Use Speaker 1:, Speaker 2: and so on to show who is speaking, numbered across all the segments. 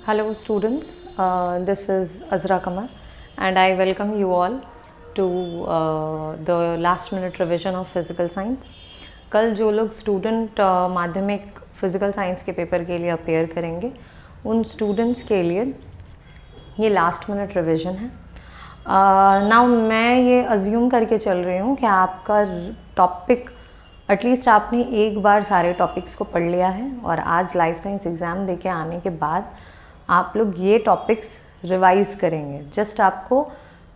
Speaker 1: Hello students, this is Azra Kamar and I welcome you all to the last minute revision of physical science. कल जो लोग student माध्यमिक physical science के paper के लिए appear करेंगे उन स्टूडेंट्स के लिए ये लास्ट मिनट रिवीजन है। नाउ मैं ये अज्यूम करके चल रही हूँ कि आपका टॉपिक एटलीस्ट आपने एक बार सारे टॉपिक्स को पढ़ लिया है और आज लाइफ साइंस एग्ज़ाम दे के आने के बाद आप लोग ये टॉपिक्स रिवाइज़ करेंगे। जस्ट आपको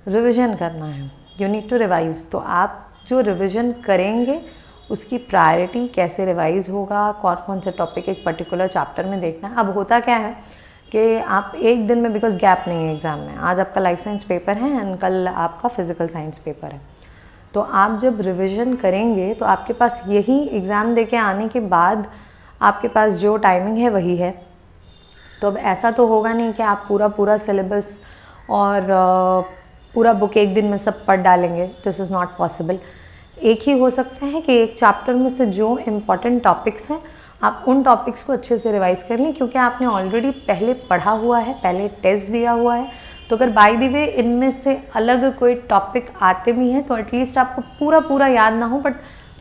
Speaker 1: रिवीजन करना है, यू नीड टू रिवाइज़। तो आप जो रिवीजन करेंगे उसकी प्रायोरिटी कैसे रिवाइज़ होगा, कौन कौन से टॉपिक एक पर्टिकुलर चैप्टर में देखना है। अब होता क्या है कि आप एक दिन में, बिकॉज गैप नहीं है एग्ज़ाम में, आज आपका लाइफ साइंस पेपर है एंड कल आपका फ़िज़िकल साइंस पेपर है, तो आप जब रिवीजन करेंगे तो आपके पास यही एग्ज़ाम दे के आने के बाद आपके पास जो टाइमिंग है वही है। तो अब ऐसा तो होगा नहीं कि आप पूरा सिलेबस और पूरा बुक एक दिन में सब पढ़ डालेंगे, दिस इज़ नॉट पॉसिबल। एक ही हो सकता है कि एक चैप्टर में से जो इम्पॉर्टेंट टॉपिक्स हैं आप उन टॉपिक्स को अच्छे से रिवाइज़ कर लें, क्योंकि आपने ऑलरेडी पहले पढ़ा हुआ है, पहले टेस्ट दिया हुआ है। तो अगर बाय द वे इनमें से अलग कोई टॉपिक आते भी हैं तो एटलीस्ट आपको पूरा याद ना हो, बट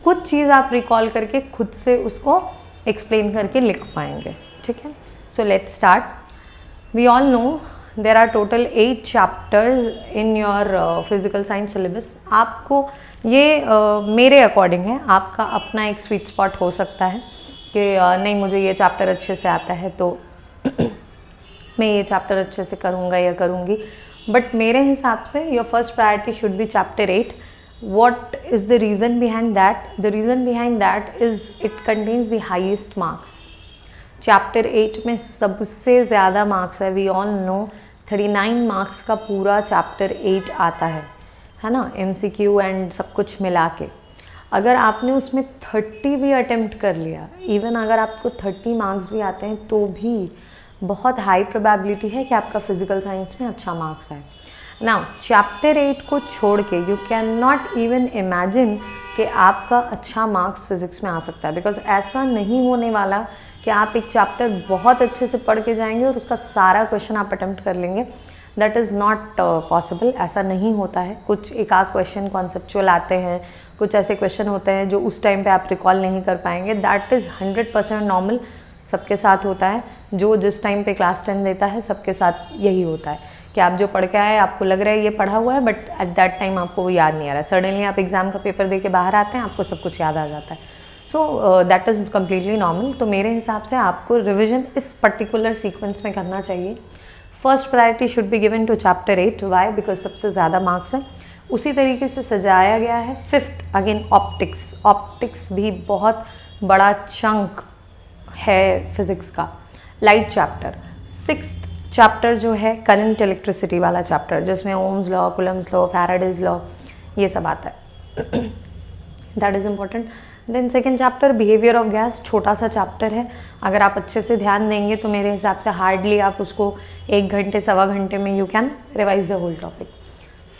Speaker 1: कुछ चीज़ आप रिकॉल करके खुद से उसको एक्सप्लेन करके लिख पाएंगे। ठीक है, so let's start. We all know there are total 8 chapters in your physical science syllabus. आपको ये मेरे अकॉर्डिंग है, आपका अपना एक स्वीट स्पॉट हो सकता है कि नहीं मुझे ये चैप्टर अच्छे से आता है तो मैं ये चैप्टर अच्छे से करूँगा या करूँगी, बट मेरे हिसाब से your first priority should B chapter 8। What is the reason behind that? The reason behind that is it contains the highest marks. Chapter 8 में सबसे ज़्यादा मार्क्स है। वी ऑल नो 39 मार्क्स का पूरा चैप्टर 8 आता है ना, MCQ एंड सब कुछ मिला के। अगर आपने उसमें 30 भी अटेम्प्ट कर लिया, इवन अगर आपको 30 मार्क्स भी आते हैं तो भी बहुत हाई प्रोबेबिलिटी है कि आपका फिज़िकल साइंस में अच्छा मार्क्स आए। नाउ चैप्टर 8 को छोड़ के you can not even imagine कि आपका अच्छा मार्क्स फिज़िक्स में आ सकता है, बिकॉज ऐसा नहीं होने वाला कि आप एक चैप्टर बहुत अच्छे से पढ़ के जाएंगे और उसका सारा क्वेश्चन आप अटेम्प्ट कर लेंगे। दैट इज़ नॉट पॉसिबल, ऐसा नहीं होता है। कुछ एक आध क्वेश्चन कॉन्सेप्चुअल आते हैं, कुछ ऐसे क्वेश्चन होते हैं जो उस टाइम पे आप रिकॉल नहीं कर पाएंगे। दैट इज़ 100% नॉर्मल, सबके साथ होता है। जो जिस टाइम पे क्लास 10 देता है सबके साथ यही होता है कि आप जो पढ़ के आए आपको लग रहा है ये पढ़ा हुआ है, बट एट दैट टाइम आपको वो याद नहीं आ रहा है। सडनली आप एग्ज़ाम का पेपर दे के बाहर आते हैं, आपको सब कुछ याद आ जाता है। सो दैट इज़ कम्प्लीटली नॉर्मल। तो मेरे हिसाब से आपको रिविजन इस पर्टिकुलर सीक्वेंस में करना चाहिए। First priority should be given to chapter 8। Why? Because सबसे ज़्यादा मार्क्स है। उसी तरीके से सजाया गया है। 5th again optics. ऑप्टिक्स भी बहुत बड़ा चंक है फिज़िक्स का, लाइट चैप्टर। 6th चैप्टर जो है करंट इलेक्ट्रिसिटी वाला चैप्टर, जिसमें Ohm's law, Coulomb's law, Faraday's law, ये सब आता है। That is important. Then second chapter behaviour of gas, छोटा सा चैप्टर है। अगर आप अच्छे से ध्यान देंगे तो मेरे हिसाब से हार्डली आप उसको 1 घंटे सवा घंटे में you can revise the whole topic.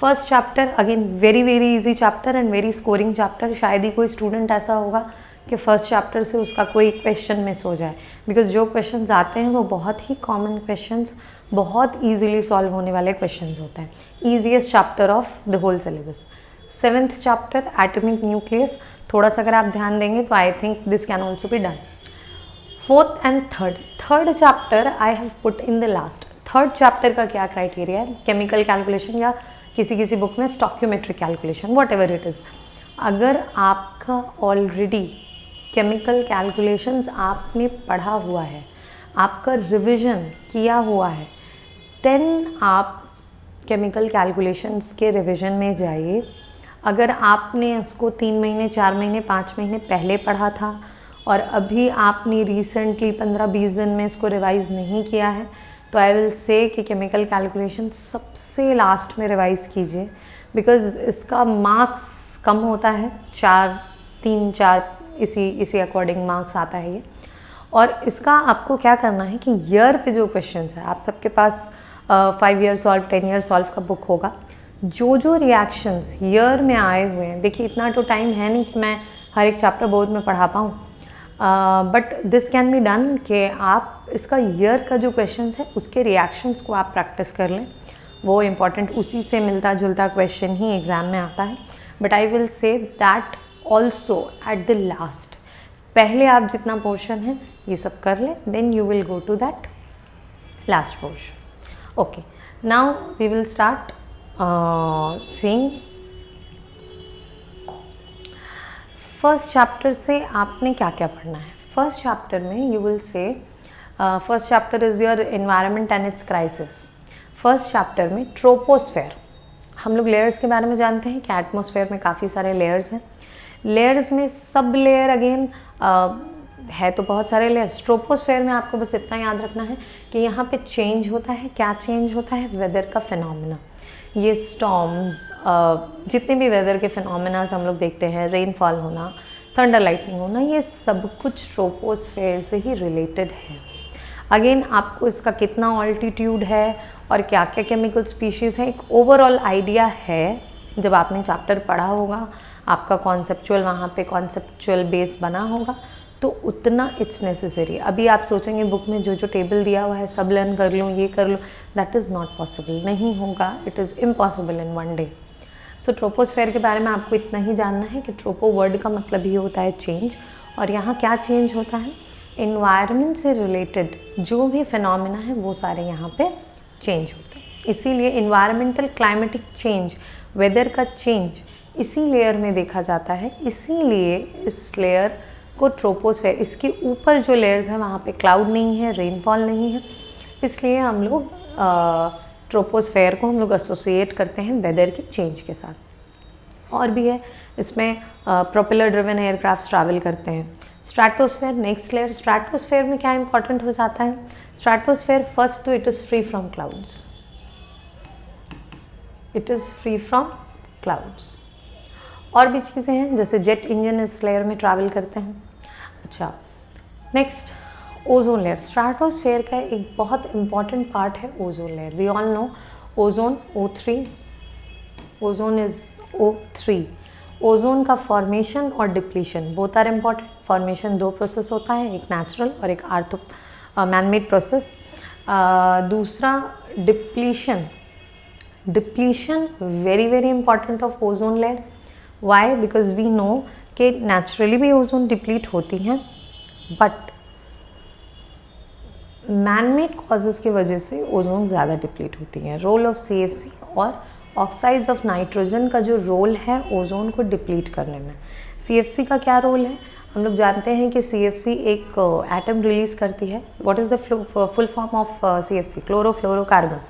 Speaker 1: First chapter again very easy chapter and very scoring chapter. शायद ही कोई स्टूडेंट ऐसा होगा कि फर्स्ट चैप्टर से उसका कोई क्वेश्चन मिस हो जाए, बिकॉज जो क्वेश्चंस आते हैं वो बहुत ही कॉमन क्वेश्चंस, बहुत ईजिली सॉल्व होने वाले क्वेश्चंस होते हैं। Easiest chapter of the whole syllabus. 7th chapter atomic nucleus, थोड़ा सा अगर आप ध्यान देंगे तो I think this can also be done. 4th and third chapter I have put in the last. Third chapter का क्या क्राइटेरिया है? केमिकल कैलकुलेशन या किसी बुक में stoichiometric calculation, whatever it is. अगर आपका ऑलरेडी केमिकल कैलकुलेशंस आपने पढ़ा हुआ है, आपका रिविज़न किया हुआ है, देन आप केमिकल कैलकुलेशंस के रिविज़न में जाइए। अगर आपने इसको 3 महीने, 4 महीने, 5 महीने पहले पढ़ा था और अभी आपने रिसेंटली 15-20 दिन में इसको रिवाइज़ नहीं किया है, तो आई विल से कि केमिकल कैलकुलेशन सबसे लास्ट में रिवाइज़ कीजिए, बिकॉज इसका मार्क्स कम होता है, 3-4 इसी अकॉर्डिंग मार्क्स आता है ये। और इसका आपको क्या करना है कि ईयर पे जो क्वेश्चंस है, आप सबके पास 5 ईयर सॉल्व, 10 ईयर सॉल्व का बुक होगा। जो रिएक्शंस ईयर में आए हुए हैं, देखिए इतना तो टाइम है नहीं कि मैं हर एक चैप्टर बोर्ड में पढ़ा पाऊँ। But this can be done कि आप इसका ईयर का जो क्वेश्चन है उसके रिएक्शंस को आप प्रैक्टिस कर लें, वो इम्पॉर्टेंट, उसी से मिलता जुलता क्वेश्चन ही एग्ज़ाम में आता है. But I will say that also at the last, पहले आप जितना पोर्शन है ये सब कर लें, then you will go to that last portion. Okay, now we will start seeing. First chapter से आपने क्या क्या पढ़ना है. फर्स्ट चैप्टर में you will say first chapter is your environment and its crisis. First chapter में troposphere, हम लोग लेयर्स के बारे में जानते हैं कि एटमॉस्फेयर में काफ़ी सारे लेयर्स हैं. लेयर्स में सब लेयर अगेन है तो बहुत सारे लेयर्स. ट्रोपोस्फेयर में आपको बस इतना याद रखना है कि यहाँ पे चेंज होता है. क्या चेंज होता है? वेदर का फिनोमेना. ये स्टॉर्म्स, जितने भी वेदर के फिनोमेनास हम लोग देखते हैं, रेनफॉल होना, थंडर लाइटनिंग होना, ये सब कुछ ट्रोपोस्फेयर से ही रिलेटेड है. अगेन आपको इसका कितना ऑल्टीट्यूड है और क्या क्या केमिकल स्पीशीज़ है, एक ओवरऑल आइडिया है. जब आपने चैप्टर पढ़ा होगा, आपका कॉन्सेप्चुअल वहाँ पे कॉन्सेप्चुअल बेस बना होगा, तो उतना इट्स नेसेसरी. अभी आप सोचेंगे बुक में जो जो टेबल दिया हुआ है सब लर्न कर लूँ, ये कर लूँ, दैट इज़ नॉट पॉसिबल. नहीं होगा, it is impossible in one day. So troposphere के बारे में आपको इतना ही जानना है कि ट्रोपो वर्ड का मतलब ही होता है चेंज. और यहाँ क्या चेंज होता है? इन्वायरमेंट से रिलेटेड जो भी फिनोमेना है वो सारे यहाँ पे चेंज होते हैं. इसीलिए इन्वायरमेंटल क्लाइमेटिक चेंज, वेदर का चेंज इसी लेयर में देखा जाता है. इसीलिए इस लेयर को ट्रोपोस्फेयर, इसके ऊपर जो लेयर्स हैं वहाँ पे क्लाउड नहीं है, रेनफॉल नहीं है, इसलिए हम लोग ट्रोपोस्फेयर को हम लोग एसोसिएट करते हैं वेदर की चेंज के साथ. और भी है इसमें, प्रोपेलर ड्रिवन एयरक्राफ्ट ट्रैवल करते हैं. स्ट्रैटोस्फेयर नेक्स्ट लेयर. स्ट्रैटोस्फेयर में क्या इंपॉर्टेंट हो जाता है? स्ट्रैटोस्फेयर फर्स्ट तो it is free from clouds. It is free from clouds. और भी चीज़ें हैं जैसे जेट इंजन इस लेयर में ट्रैवल करते हैं. अच्छा, नेक्स्ट ओजोन लेयर. स्ट्रैटोस्फेयर का एक बहुत इंपॉर्टेंट पार्ट है ozone layer. We all know ozone O3, ozone is O3. Ozone का फॉर्मेशन और depletion both are important. Formation 2 process होता है, एक नेचुरल और एक मैनमेड प्रोसेस. दूसरा depletion. Depletion very very important of ozone layer. Why? Because we know कि naturally भी ओजोन डिप्लीट होती हैं, बट मैनमेड कॉजेज़ की वजह से ओजोन ज़्यादा डिप्लीट होती हैं. रोल ऑफ CFC और ऑक्साइड्स ऑफ नाइट्रोजन का जो रोल है ओजोन को डिप्लीट करने में. CFC का क्या रोल है? हम लोग जानते हैं कि CFC एक एटम रिलीज़ करती है. What is the full form of CFC? Chlorofluorocarbon.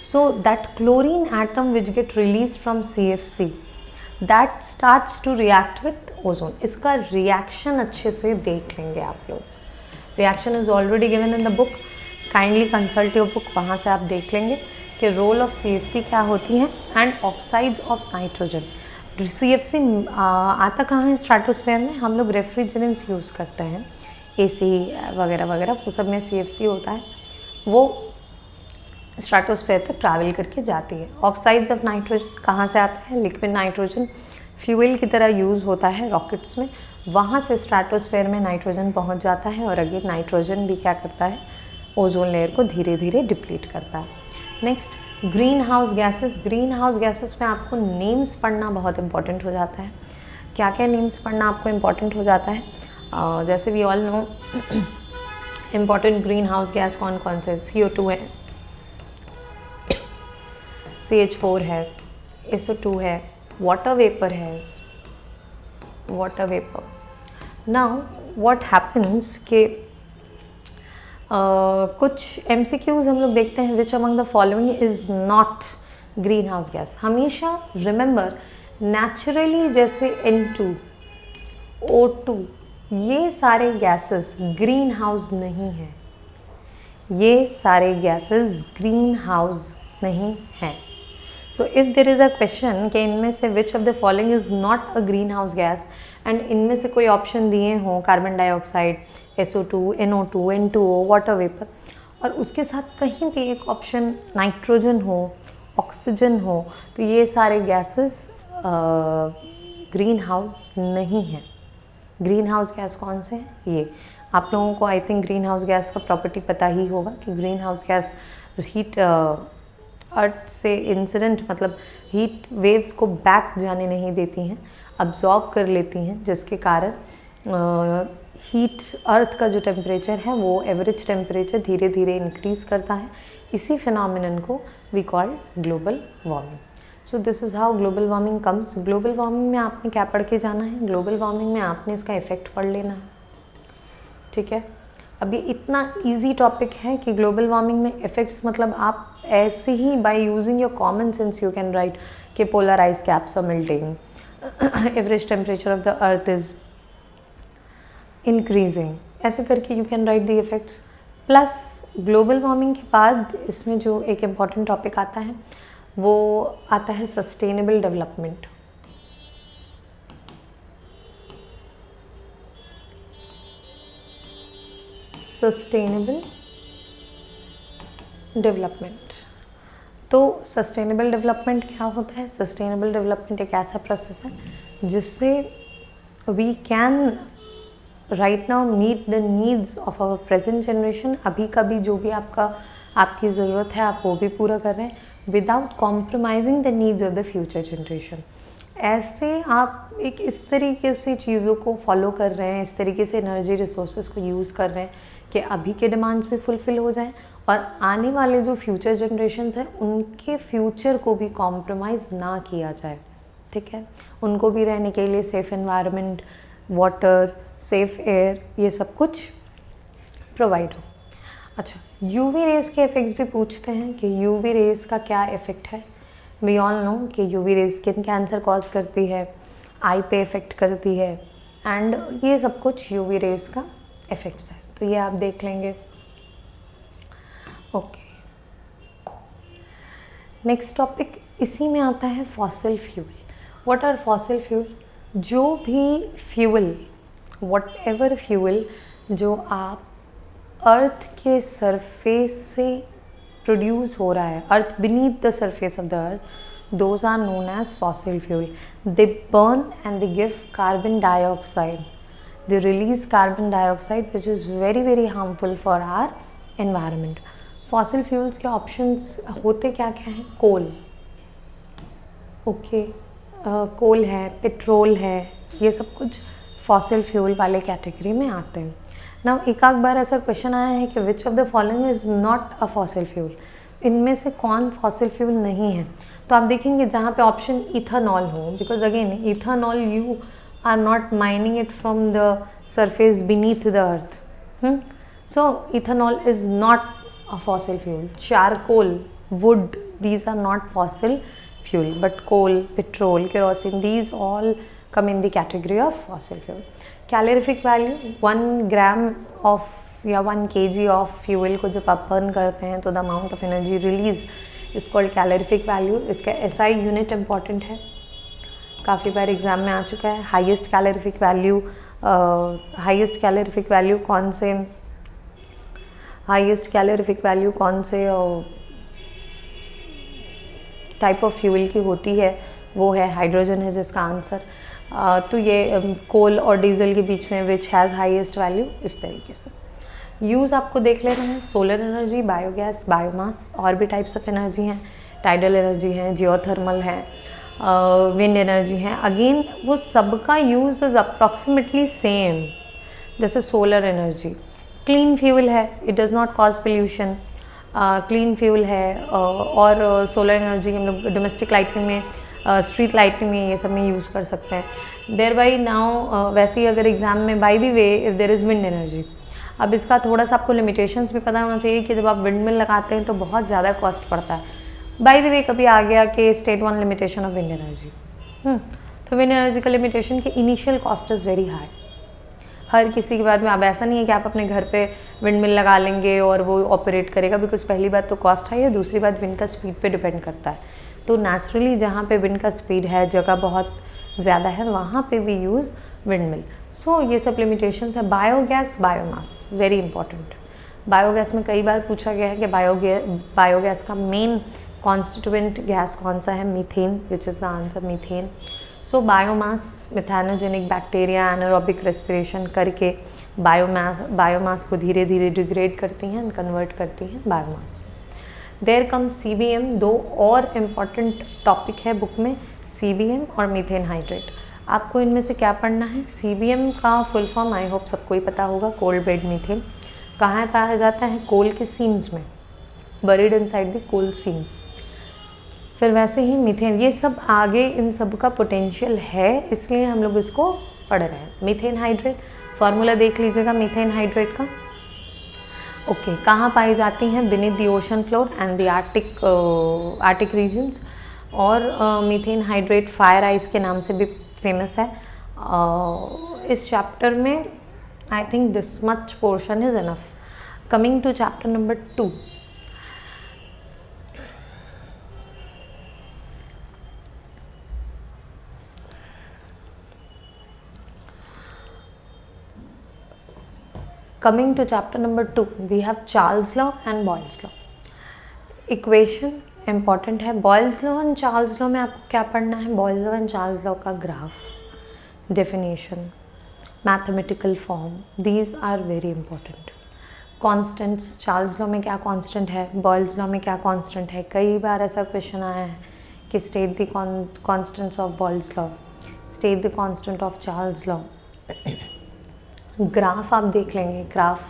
Speaker 1: So that chlorine atom which get release from CFC that starts to react with ozone. इसका रिएक्शन अच्छे से देख लेंगे आप लोग. Reaction is already given in the book, kindly consult your book, वहाँ से आप देख लेंगे कि रोल ऑफ CFC क्या होती है. And oxides of nitrogen. CFC आता कहाँ है स्ट्रैटोस्फेयर में? हम लोग रेफ्रिजरेंट्स यूज़ करते हैं, AC वगैरह वगैरह, वो सब में CFC होता है. वो स्ट्रैटोस्फेयर तक ट्रैवल करके जाती है. ऑक्साइड्स ऑफ नाइट्रोजन कहाँ से आता है? लिक्विड नाइट्रोजन फ्यूल की तरह यूज़ होता है रॉकेट्स में, वहाँ से स्ट्रैटोस्फेयर में नाइट्रोजन पहुँच जाता है. और अगेन नाइट्रोजन भी क्या करता है? ओजोन लेयर को धीरे धीरे डिप्लीट करता है. Next green house gases. Green house gases में आपको नेम्स पढ़ना बहुत इंपॉर्टेंट हो जाता है. क्या क्या नेम्स पढ़ना आपको इम्पॉर्टेंट हो जाता है? जैसे we all know important green house gas कौन कौन से? CO2 है, CH4 है, SO2 है, वाटर वेपर है, water vapour. Now what happens के कुछ MCQs हम लोग देखते हैं. Which among the following is not green house gas? हमेशा रिमेंबर, नेचुरली जैसे N2, O2, ये सारे गैसेस ग्रीन हाउस नहीं हैं. ये सारे गैसेस ग्रीन हाउस नहीं हैं. So if there is a question कि इनमें से विच of the following is not a green house gas and इनमें से कोई ऑप्शन दिए हों, carbon dioxide, SO2, NO2, N2O, water vapour, और उसके साथ कहीं पे एक ऑप्शन नाइट्रोजन हो, ऑक्सीजन हो, तो ये सारे गैसेस ग्रीन हाउस नहीं हैं. ग्रीन हाउस गैस कौन से हैं? ये आप लोगों को I think green house gas का प्रॉपर्टी पता ही होगा कि ग्रीन हाउस गैस हीट अर्थ से इंसिडेंट मतलब हीट वेव्स को बैक जाने नहीं देती हैं, अब्जॉर्ब कर लेती हैं, जिसके कारण हीट अर्थ का जो टेम्परेचर है वो एवरेज टेम्परेचर धीरे धीरे इंक्रीज करता है। इसी फिनोमिनन को we call global warming. So this is how global warming comes. Global warming में आपने क्या पढ़ के जाना है? ग्लोबल वार्मिंग में आपने इसका इफेक्ट पढ़ लेना है, ठीक है। अब ये इतना इजी टॉपिक है कि ग्लोबल वार्मिंग में इफेक्ट्स मतलब आप ऐसे ही by using your common sense you can write कि polar ice caps are melting, average temperature of the earth is increasing, ऐसे करके you can write the effects. Plus global warming के बाद इसमें जो एक इम्पॉर्टेंट टॉपिक आता है वो आता है सस्टेनेबल डेवलपमेंट। सस्टेनेबल डेवलपमेंट, तो सस्टेनेबल डेवलपमेंट क्या होता है? सस्टेनेबल डेवलपमेंट एक ऐसा प्रोसेस है जिससे we can right now meet the needs of our present generation. अभी का भी जो भी आपकी ज़रूरत है आप वो भी पूरा कर रहे हैं without compromising the needs of the future generation. ऐसे आप एक इस तरीके से चीज़ों को फॉलो कर रहे हैं, इस तरीके से एनर्जी रिसोर्सेज को यूज़ कर रहे हैं कि अभी के डिमांड्स भी फुलफ़िल हो जाएं और आने वाले जो फ्यूचर जनरेशन्स हैं उनके फ्यूचर को भी कॉम्प्रोमाइज़ ना किया जाए, ठीक है। उनको भी रहने के लिए safe environment, water, safe air, ये सब कुछ प्रोवाइड हो। अच्छा, यूवी रेज़ के इफ़ेक्ट्स भी पूछते हैं कि यूवी रेज़ का क्या इफ़ेक्ट है। वी ऑल नो कि UV rays skin cancer cause करती है, आई पे इफ़ेक्ट करती है, एंड ये सब कुछ यूवी रेज़ का इफ़ेक्ट्स है, तो ये आप देख लेंगे। ओके, नेक्स्ट टॉपिक इसी में आता है fossil fuel. What are fossil fuel? जो भी फ्यूल, वट एवर फ्यूल जो आप अर्थ के सरफेस से प्रोड्यूस हो रहा है, earth beneath the surface of the earth, those are known as fossil fuel. They burn and they give carbon dioxide. They release carbon dioxide which is very very harmful for our environment. Fossil fuels के options होते क्या क्या हैं? कोल, okay, कोल है, petrol है, ये सब कुछ फॉसिल फ्यूल वाले कैटेगरी में आते हैं। ना एक आध बार ऐसा क्वेश्चन आया है कि विच of the following is not a fossil fuel, इनमें से कौन फॉसिल फ्यूल नहीं है? तो आप देखेंगे जहाँ पे ऑप्शन इथेनॉल हो, because again ethanol you are not mining it from the surface beneath the earth, so ethanol is not a fossil fuel. Charcoal, wood, these are not fossil fuel, but coal, petrol, kerosene, these all come in the category of fossil fuel. Calorific value, 1 gram of या 1 kg of fuel को जब आप burn करते हैं तो the amount of energy release is called calorific value. इसका SI unit important है, काफ़ी बार एग्जाम में आ चुका है। Highest calorific value, highest calorific value कौन से, हाईएस्ट कैलोरीफिक वैल्यू कौन से टाइप ऑफ फ्यूल की होती है? वो है हाइड्रोजन है जिसका आंसर। तो ये कोल और डीजल के बीच में विच हैज़ हाईएस्ट वैल्यू, इस तरीके से। यूज़ आपको देख लेना है, सोलर एनर्जी, बायोगैस, बायोमास, और भी टाइप्स ऑफ एनर्जी हैं, टाइडल एनर्जी है, जियोथर्मल है, विंड एनर्जी है। अगेन वो सबका यूज़ इज़ अप्रॉक्सीमेटली सेम। जैसे सोलर एनर्जी क्लीन फ्यूल है, it does not cause pollution, clean fuel है। और सोलर एनर्जी हम लोग डोमेस्टिक लाइटिंग में, स्ट्रीट लाइटिंग में, ये सब में यूज़ कर सकते हैं। देयर बाई नाउ वैसे ही अगर एग्ज़ाम में by the way if there is wind energy, अब इसका थोड़ा सा आपको लिमिटेशंस भी पता होना चाहिए कि जब आप विंड मिल लगाते हैं तो बहुत ज़्यादा कॉस्ट पड़ता है। बाय द वे कभी आ गया कि state 1 limitation of wind energy, तो विंड एनर्जी का लिमिटेशन कि initial cost is very high. हर किसी के बाद में, अब ऐसा नहीं है कि आप अपने घर पे विंड मिल लगा लेंगे और वो ऑपरेट करेगा, बिकॉज पहली बात तो कॉस्ट हाई है, दूसरी बात विंड का स्पीड पे डिपेंड करता है। तो नेचुरली जहाँ पे विंड का स्पीड है, जगह बहुत ज़्यादा है, वहाँ पे वी यूज़ विंड मिल। सो ये सब लिमिटेशंस है। Biogas, biomass, very important. Biogas में कई बार पूछा गया है कि बायोगैस का मेन कॉन्स्टिट्यूएंट गैस कौन सा है? Methane, which is the answer, methane. So biomass methanogenic bacteria anaerobic respiration करके बायोमास को धीरे धीरे डिग्रेड करती हैं एंड कन्वर्ट करती हैं बायोमास। देयर कम CBM, दो और इम्पॉर्टेंट टॉपिक है बुक में, CBM और मीथेन हाइड्रेट। आपको इनमें से क्या पढ़ना है? CBM का फुल फॉर्म आई होप सबको ही पता होगा, कोल्ड बेड मीथेन। कहाँ पाया जाता है? कोल के सीम्स में, buried inside the coal seams. फिर वैसे ही मीथेन, ये सब आगे इन सब का पोटेंशियल है, इसलिए हम लोग इसको पढ़ रहे हैं। मीथेन हाइड्रेट, फार्मूला देख लीजिएगा मीथेन हाइड्रेट का। ओके, कहाँ पाई जाती हैं? Beneath the ocean floor and the Arctic regions. और मीथेन हाइड्रेट फायर आइस के नाम से भी फेमस है। इस चैप्टर में I think this much portion is enough. Coming to chapter number 2, coming to chapter number 2, we have Charles law and Boyle's law. Equation important है। Boyle's law and Charles law में आपको क्या पढ़ना है? Boyle's law and Charles law का graph, definition, mathematical form, these are very important. Constants, Charles law में क्या constant है, बॉयल्स लॉ में क्या कांस्टेंट है। कई बार ऐसा क्वेश्चन आया है कि state the constants of Boyle's law, state the constant of Charles law. Graph आप देख लेंगे, graph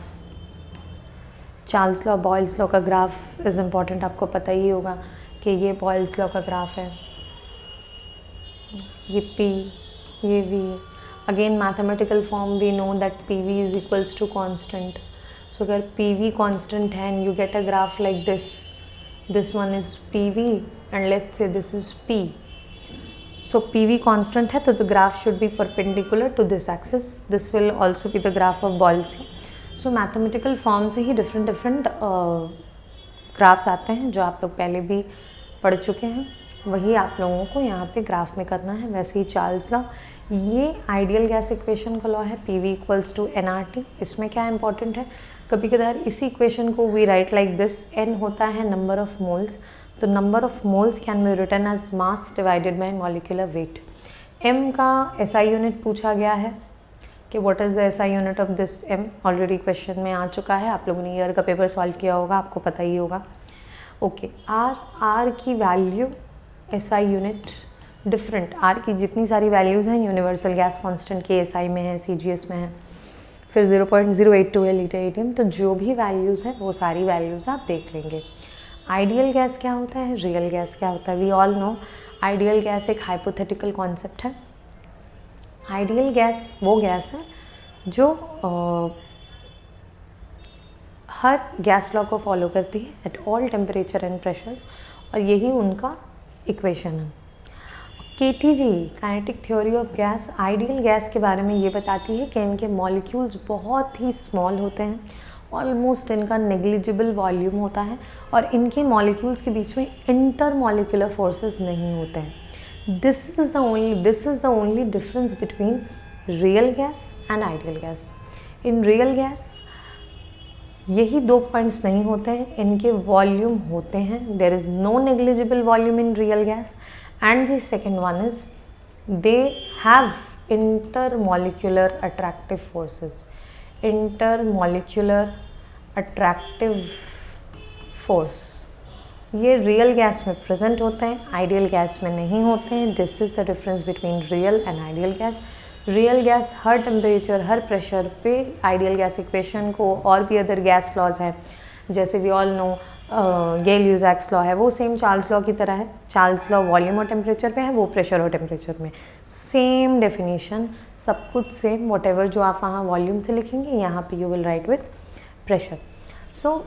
Speaker 1: Charles law Boyle's law का ग्राफ इज़ इम्पॉर्टेंट। आपको पता ही होगा कि ये बॉयल्स लॉ का ग्राफ है, ये P, ये V। Again mathematical form, we know that PV is equals to constant. So अगर PV कांस्टेंट है and you get a graph like this one is PV and let's say this is P। So PV constant है तो the graph should be perpendicular to this axis. This will also be the graph of Boyle's law. So mathematical form से ही different graphs आते हैं जो आप लोग पहले भी पढ़ चुके हैं, वही आप लोगों को यहाँ पे ग्राफ में करना है। वैसे ही चार्ल्स लॉ, ये आइडियल गैस इक्वेशन का लॉ है, PV इक्वल्स टू nRT। इसमें क्या इंपॉर्टेंट है, कभी कभार इसी इक्वेशन को we write like this, n होता है नंबर ऑफ मोल्स, तो number of moles can be written as mass divided by molecular weight. m का SI यूनिट पूछा गया है कि what is the SI unit of this m, already question में आ चुका है, आप लोगों ने ईयर का पेपर सॉल्व किया होगा, आपको पता ही होगा। ओके, r की value SI unit different, r की जितनी सारी वैल्यूज़ हैं यूनिवर्सल गैस कांस्टेंट के SI में है, CGS में है, फिर 0.082 है लीटर ATM, तो जो भी वैल्यूज़ हैं वो सारी वैल्यूज़ आप देख लेंगे। आइडियल गैस क्या होता है, रियल गैस क्या होता है? We all know ideal gas एक हाइपोथेटिकल कॉन्सेप्ट है। आइडियल गैस वो गैस है जो हर गैस लॉ को फॉलो करती है at all temperature and pressures, और यही उनका इक्वेशन है। KTG, kinetic theory of gas, ideal gas के बारे में ये बताती है कि इनके मॉलिक्यूल्स बहुत ही स्मॉल होते हैं, ऑलमोस्ट इनका नेग्लिजिबल वॉल्यूम होता है, और इनके मॉलिक्यूल्स के बीच में इंटर मॉलिक्यूलर फोर्सेस नहीं होते हैं। This is the only difference between real gas and ideal gas. In real gas यही दो पॉइंट्स नहीं होते हैं, इनके वॉल्यूम होते हैं। There is no negligible volume in real gas, and the second one is they have intermolecular attractive forces, intermolecular attractive force, ये real gas में प्रेजेंट होते हैं, आइडियल गैस में नहीं होते हैं। This is the difference between real and ideal gas. Real gas हर temperature, हर प्रेशर पे आइडियल गैस इक्वेशन को, और भी अदर गैस लॉज हैं जैसे we all know Gay Lussac's law है, वो सेम चार्ल्स लॉ की तरह है। चार्ल्स लॉ वॉल्यूम और टेम्परेचर पे है, वो प्रेशर और टेम्परेचर में। सेम डेफिनेशन, सब कुछ सेम, वॉटेवर जो आप वहाँ वॉल्यूम से लिखेंगे यहाँ पे you will write with pressure. So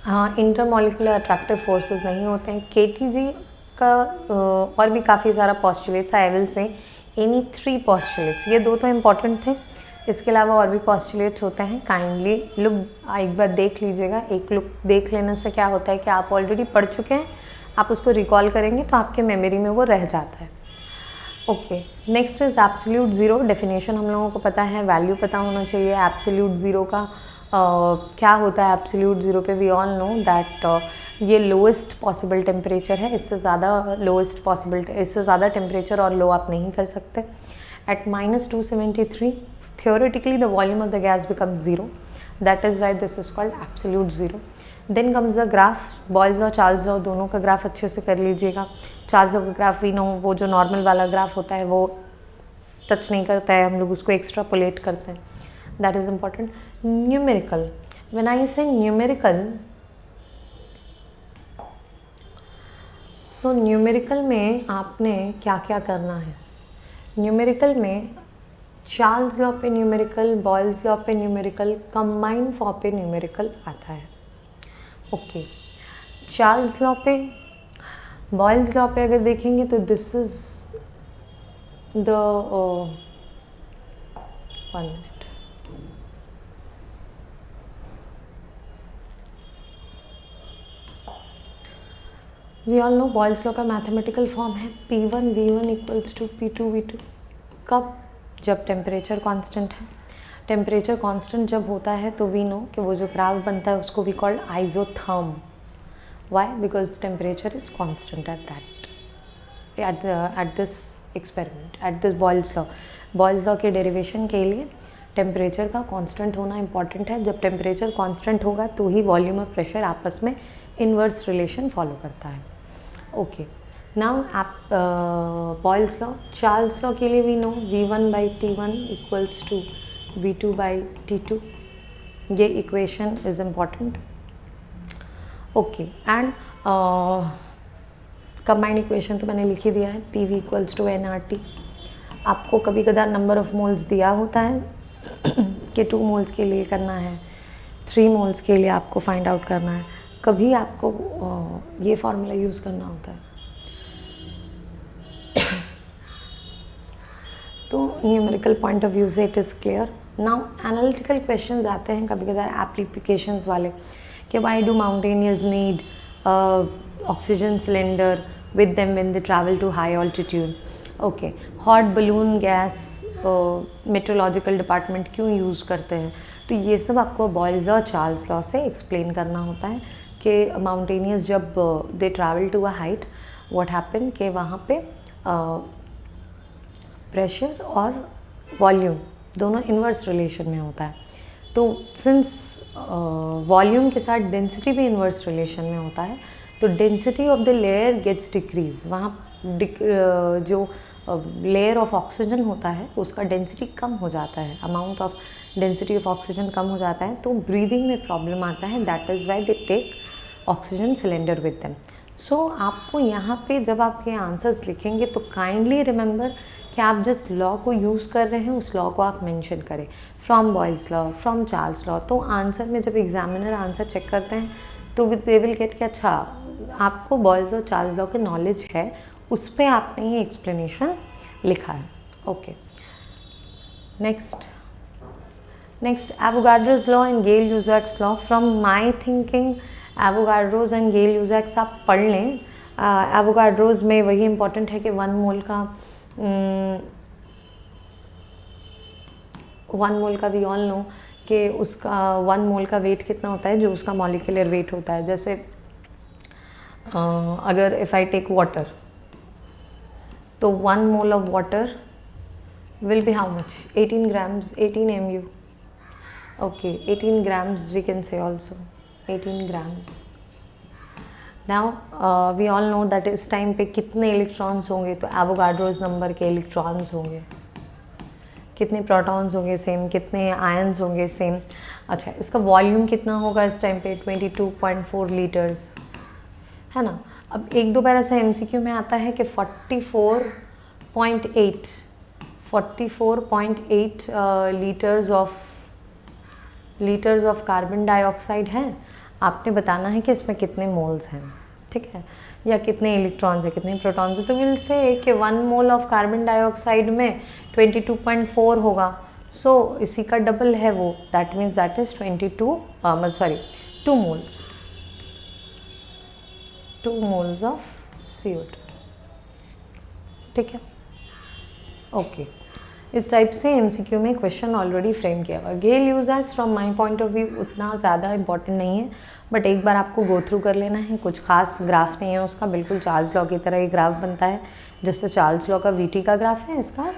Speaker 1: हाँ, इंटरमॉलिक्यूलर अट्रैक्टिव फोर्सेस नहीं होते हैं। KTG का और भी काफ़ी सारा पॉस्टुलेट्स, आई विल से एनी 3 पॉस्टुलेट्स, ये 2 तो इम्पॉर्टेंट थे, इसके अलावा और भी पॉस्टुलेट्स होते हैं। काइंडली लुक एक बार देख लीजिएगा। एक लुक देख लेने से क्या होता है कि आप ऑलरेडी पढ़ चुके हैं, आप उसको रिकॉल करेंगे तो आपके मेमोरी में वो रह जाता है। Okay, next is absolute zero. Definition हम लोगों को पता है, वैल्यू पता होना चाहिए एब्सोल्यूट ज़ीरो का। क्या होता है एब्सोल्यूट ज़ीरो पे? वी ऑल नो दैट ये लोएस्ट पॉसिबल टेम्परेचर है, इससे ज़्यादा टेम्परेचर और लो आप नहीं कर सकते. At -273, theoretically the volume of the gas becomes 0. That is why this is called absolute zero. Then comes the graph. Boyle's law, Charles law, दोनों का ग्राफ अच्छे से कर लीजिएगा. चार्ल्स लॉ का ग्राफ वी नो, वो जो नॉर्मल वाला ग्राफ होता है वो टच नहीं करता है, हम लोग उसको एक्स्ट्रापोलेट करते हैं. That is important. Numerical, when I से न्यूमेरिकल, सो न्यूमेरिकल में आपने क्या क्या करना है. न्यूमेरिकल में चार्ल्स लॉ पे न्यूमेरिकल, बॉयल्स लॉ पे न्यूमेरिकल, कंबाइंड फॉर्म पे न्यूमेरिकल आता है. ओके, चार्ल्स लॉ पे, बॉयल्स लॉ पे अगर देखेंगे तो this is the 1 minute. We all know Boyle's law का मैथमेटिकल फॉर्म है P1 V1 equals to P2 V2. कब? जब टेम्परेचर कांस्टेंट है. टेम्परेचर कांस्टेंट जब होता है तो वी नो कि वो जो ग्राफ बनता है उसको we called isotherm. Why? Because temperature is constant at this experiment, at this Boyle's law. Boyle's law के डेरिवेशन के लिए टेम्परेचर का कांस्टेंट होना इंपॉर्टेंट है. जब टेम्परेचर कांस्टेंट होगा तो ही वॉल्यूम और प्रेशर आपस में इन्वर्स रिलेशन फॉलो करता है. ओके, नाउ आप बॉयल्स लॉ, चार्ल्स लॉ के लिए we know V1/T1 equals to V2/T2. ये equation is important. Okay, and combined equation तो मैंने लिख ही दिया है, PV इक्वल्स टू nRT. आपको कभी कदार नंबर ऑफ मोल्स दिया होता है कि 2 मोल्स के लिए करना है, 3 मोल्स के लिए आपको फाइंड आउट करना है. कभी आपको ये फार्मूला यूज़ करना होता है. तो न्यूमेरिकल पॉइंट ऑफ व्यू से it is clear. Now analytical questions आते हैं कभी कदार एप्लीकेशंस वाले कि why do mountaineers need oxygen cylinder with them when they travel to high altitude. Okay, hot balloon gas meteorological department क्यों use करते हैं. तो ये सब आपको बॉयल्स लॉ, चार्ल्स लॉ से एक्सप्लेन करना होता है कि माउंटेनियर्स जब they travel to a height what happen कि वहाँ पे प्रेशर और वॉल्यूम दोनों इन्वर्स रिलेशन में होता है. तो सिंस वॉल्यूम के साथ डेंसिटी भी इन्वर्स रिलेशन में होता है तो density of the layer gets decrease. वहाँ जो लेयर ऑफ ऑक्सीजन होता है उसका डेंसिटी कम हो जाता है, amount of density of oxygen कम हो जाता है तो ब्रीदिंग में प्रॉब्लम आता है. That is why they take oxygen cylinder with them. So आपको यहाँ पे जब आप ये आंसर्स लिखेंगे तो काइंडली रिमेंबर कि आप जिस लॉ को यूज़ कर रहे हैं उस लॉ को आप मेंशन करें. From Boyle's law, from Charles law. तो आंसर में जब एग्जामिनर आंसर चेक करते हैं तो दे विल गेट कि अच्छा आपको बॉयल्स लॉ, चार्ल्स लॉ की नॉलेज है, उस पर आपने ये एक्सप्लेनेशन लिखा है. Okay, next Avogadro's law and Gay Lussac's law. From my thinking Avogadro's and Gay Lussac's आप पढ़ लें. एवोगाड्रोस में वही इंपॉर्टेंट है कि 1 मोल का वी ऑल नो कि उसका 1 मोल का वेट कितना होता है जो उसका मॉलिक्यूलर वेट होता है. जैसे अगर इफ़ आई टेक वाटर तो 1 mole of water will be how much? 18 grams, 18 mu. Okay, 18 grams we can say also, 18 grams. Now we all know that इस टाइम पे कितने इलेक्ट्रॉन्स होंगे, तो एवोगाड्रोस नंबर के इलेक्ट्रॉन्स होंगे. कितने प्रोटॉन्स होंगे सेम, कितने आयन्स होंगे सेम. अच्छा, इसका वॉल्यूम कितना होगा इस टाइम पे? 22.4 लीटर्स है ना. अब एक दो बार ऐसा MCQ में आता है कि 44.8 लीटर्स ऑफ कार्बन डाइऑक्साइड हैं. आपने बताना है कि इसमें कितने मोल्स हैं, ठीक है, या कितने इलेक्ट्रॉन्स हैं, कितने प्रोटॉन्स हैं. तो विल से कि 1 मोल ऑफ कार्बन डाइऑक्साइड में 22.4 होगा. सो इसी का डबल है वो, that means that is 2 moles. 2 moles of CO2, ठीक है. ओके, इस टाइप से एमसीक्यू में क्वेश्चन ऑलरेडी फ्रेम किया हुआ। Gay Lussac's from my point of view उतना ज़्यादा इंपॉर्टेंट नहीं है, बट एक बार आपको गो थ्रू कर लेना है। कुछ खास ग्राफ नहीं है उसका, बिल्कुल चार्ल्स लॉ की तरह ये ग्राफ बनता है, जैसे चार्ल्स लॉ का वीटी का ग्राफ है, इसका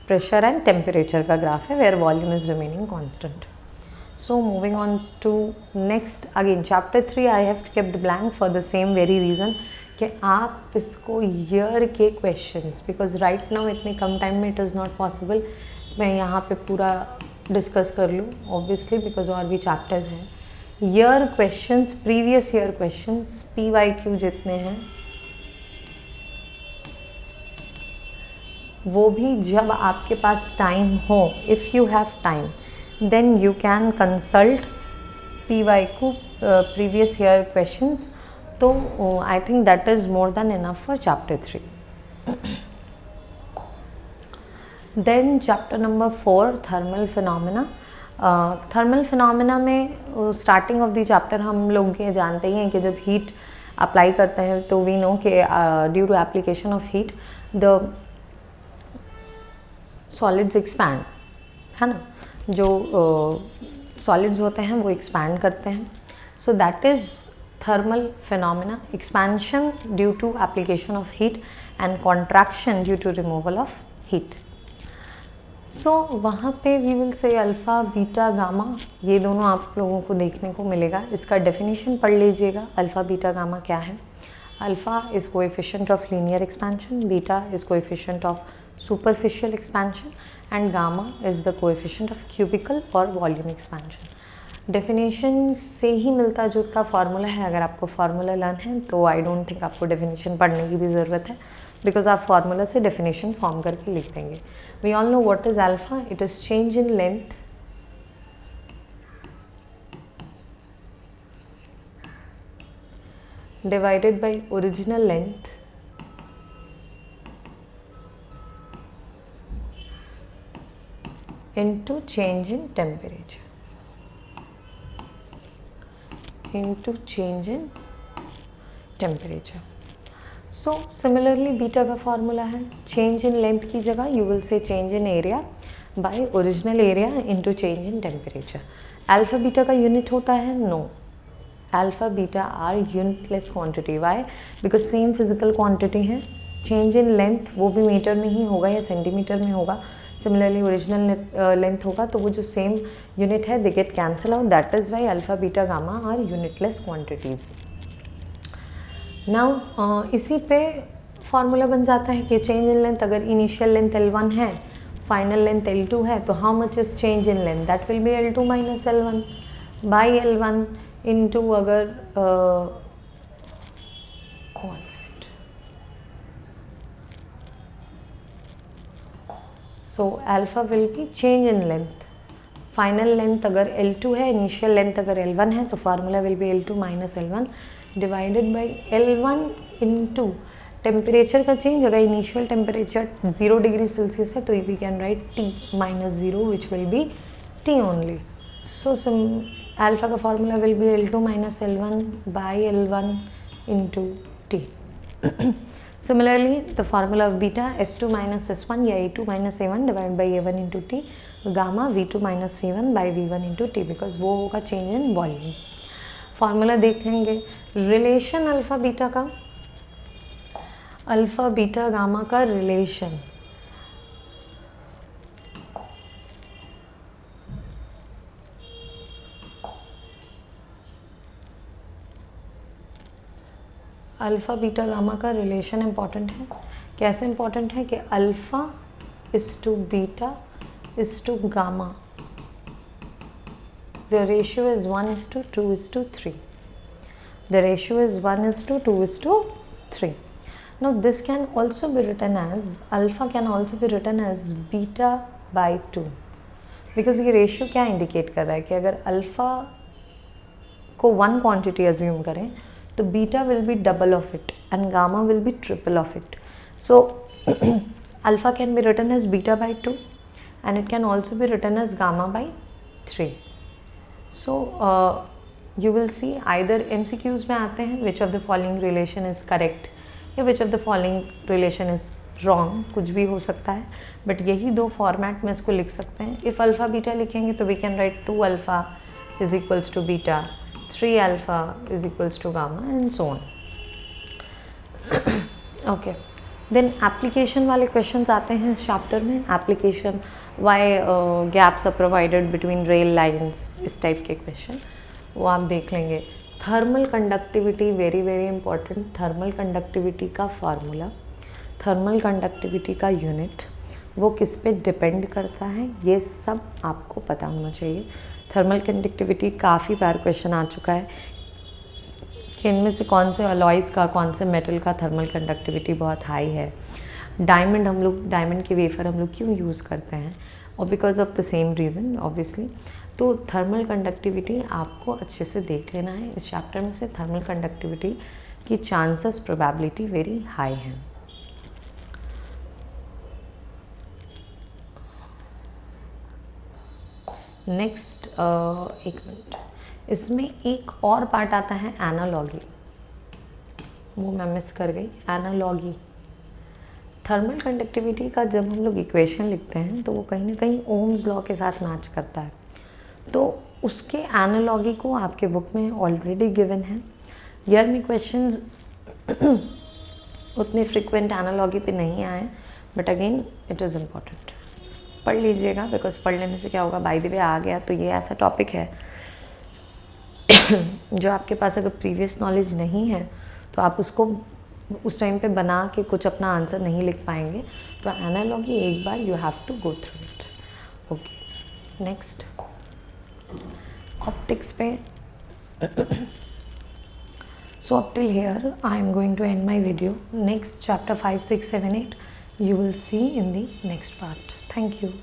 Speaker 1: प्रेशर एंड टेम्परेचर का ग्राफ है, where volume is remaining constant. So moving on to next, again chapter 3 I have kept blank for the same very reason कि आप इसको ईयर के क्वेश्चंस, बिकॉज राइट नाउ इतने कम time में it is not possible मैं यहाँ पे पूरा डिस्कस कर लूँ ऑब्वियसली, बिकॉज और भी चैप्टर्स हैं। Year questions, previous year questions PYQ जितने हैं वो भी जब आपके पास टाइम हो, if you have time then you can consult PYQ previous year questions. तो I think that is more than enough for chapter 3. Then chapter number 4 thermal phenomena. Thermal phenomena में starting of the chapter हम लोग ये जानते ही हैं कि जब heat apply करते हैं तो वी नो कि due to application of heat the solids expand, है ना, जो सॉलिड्स होते हैं वो एक्सपैंड करते हैं। So that is thermal phenomena, expansion due to application of heat and contraction due to removal of heat. So वहाँ पे we will say alpha beta gamma, ये दोनों आप लोगों को देखने को मिलेगा। इसका डेफिनेशन पढ़ लीजिएगा, अल्फ़ा बीटा गामा क्या है। Alpha is coefficient of linear expansion, beta is coefficient of superficial expansion and gamma is the coefficient of cubical or volume expansion. Definition से ही मिलता जुलता फार्मूला है। अगर आपको फार्मूला लर्न है तो आई डोंट थिंक आपको डेफिनेशन पढ़ने की भी ज़रूरत है, बिकॉज आप फार्मूला से डेफिनेशन फॉर्म करके लिख देंगे। We all know what is alpha, it is change in length divided by original length into change in temperature, into change in temperature. So similarly beta का फॉर्मूला है change in length की जगह you will say change in area by original area into change in temperature. Alpha beta का unit होता है? No, alpha beta are unitless quantity. Why? Because same physical quantity है। Change in length वो भी metre में ही होगा या centimetre में होगा। सिमिलरली ओरिजिनल लेंथ होगा तो वो जो सेम यूनिट है they get cancel out, that is why alpha beta gamma are unitless quantities. Now इसी पे फॉर्मूला बन जाता है कि चेंज इन लेंथ, अगर इनिशियल लेंथ L1 है, फाइनल लेंथ L2 है, तो how much is change in length? That will be L2 minus L1 by L1 into अगर so alpha will be change in length. Final length अगर L2 है, initial length अगर L1 है, तो formula will be L2 minus L1 divided by L1 into temperature का change. अगर initial temperature 0 degree Celsius है तो we can write T minus 0 which will be T only. So alpha का formula will be L2 minus L1 by L1 into T। Similarly, the formula of beta S2 minus S1 या A2 minus A1 divided by A1 into T, gamma V2 minus V1 by V1 into T, because वो होगा change in volume। Formula देख लेंगे। Relation alpha beta का, alpha beta gamma का relation alpha beta gamma का relation important है। कैसे important है कि alpha is to beta is to gamma, the ratio is 1:2:3। The ratio is 1:2:3। Now this can also be written as, alpha can also be written as beta by 2, because ये ratio क्या indicate कर रहा है कि अगर alpha को 1 quantity assume करें तो beta will be double of it and gamma will be triple of it. So alpha can be written as beta by 2 and it can also be written as gamma by 3। So you will see either MCQs में आते हैं which of the following relation is correct या which of the following relation is wrong, कुछ भी हो सकता है, but यही दो फॉर्मेट में इसको लिख सकते हैं. इफ़ अल्फ़ा बीटा लिखेंगे तो we can write 2 alpha is equals to beta, 3 alpha is equals to gamma and so on. Okay, then application वाले क्वेश्चंस आते हैं इस चैप्टर में. Application, why gaps are provided between rail lines, इस type के question वो आप देख लेंगे. Thermal conductivity very very important. Thermal conductivity का फार्मूला, थर्मल कंडक्टिविटी का यूनिट, वो किस पे डिपेंड करता है, ये सब आपको पता होना चाहिए. थर्मल कंडक्टिविटी काफ़ी बार क्वेश्चन आ चुका है कि इनमें से कौन से अलॉयज़ का, कौन से मेटल का थर्मल कंडक्टिविटी बहुत हाई है. डायमंड के वेफर हम लोग क्यों यूज़ करते हैं, और because of the same reason obviously. तो थर्मल कंडक्टिविटी आपको अच्छे से देख लेना है. इस चैप्टर में से थर्मल कंडक्टिविटी की चांसेस, प्रोबेबिलिटी वेरी हाई है. नेक्स्ट, एक मिनट, इसमें एक और पार्ट आता है एनालॉगी, वो मैं मिस कर गई. एनालॉगी, थर्मल कंडक्टिविटी का जब हम लोग इक्वेशन लिखते हैं तो वो कहीं ना कहीं ओम्स लॉ के साथ मैच करता है. तो उसके एनालॉगी को आपके बुक में ऑलरेडी गिवन है. ईयर में क्वेश्चंस उतने फ्रिक्वेंट एनालॉगी पे नहीं आए, but again it is important. पढ़ लीजिएगा, बिकॉज पढ़ लेने से क्या होगा, बाय द वे आ गया तो ये ऐसा टॉपिक है जो आपके पास अगर प्रीवियस नॉलेज नहीं है तो आप उसको उस टाइम पे बना के कुछ अपना आंसर नहीं लिख पाएंगे. तो एनालॉगी एक बार you have to go through it. Okay, next optics पे. So up till here I am going to end my video. Next chapter 5, 6, 7, 8 you will see in the next part. Thank you.